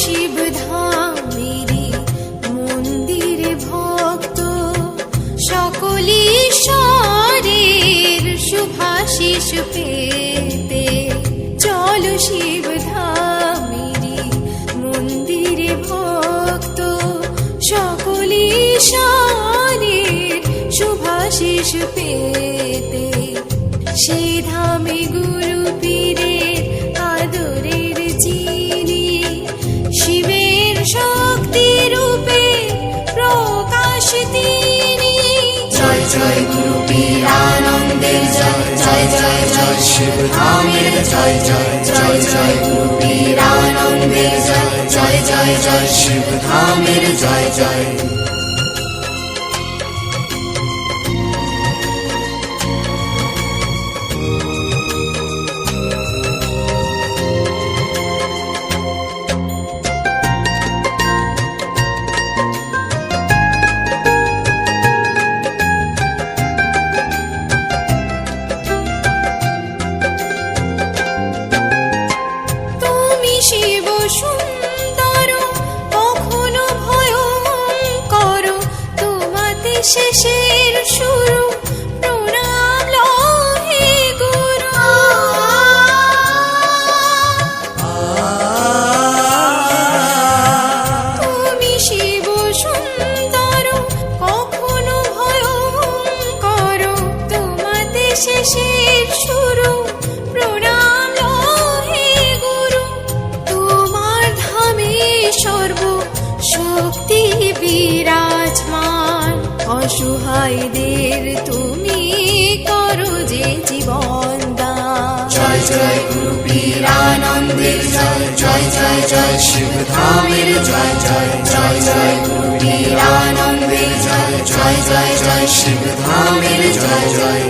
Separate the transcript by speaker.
Speaker 1: শিব ধামেরি মন্দিরে ভক্ত সকল ঈশ্বরের শুভাশিস পেতে। চলো শিব ধামেরি মন্দিরে ভক্ত সকল ঈশ্বরের শুভাশিস পেতে। সে ধামে গুরু পীরের আদরের চিনি শিবের শক্তি রূপে প্রকাশ তিনি।
Speaker 2: জয় জয় গুরু পীর আনন্দের জয়, জয় জয় জয় শিব ধামের জয়, জয় জয় জয় গুরু পীর আনন্দের জয়, জয় জয় জয় শিব ধামের জয় জয়।
Speaker 1: শিব সুন্দর কখনো ভয়ঙ্কর, তোমাতে শেষের শুরু প্রণাম লহে গুরু। তুমি শিব সুন্দর কখনো ভয়ঙ্কর, তোমাতে শেষের শুরু প্রণাম লহে গুরু। সর্ব শক্তি বিরাজমান, অসহায়দের তুমি করো যে জীবন দান।
Speaker 2: জয় জয় গুরু পীর আনন্দের জয়, জয় জয় জয় শিব ধামের জয়, জয় জয় জয় গুরু পীর আনন্দের জয়, জয় জয় জয় শিব ধামের জয় জয়।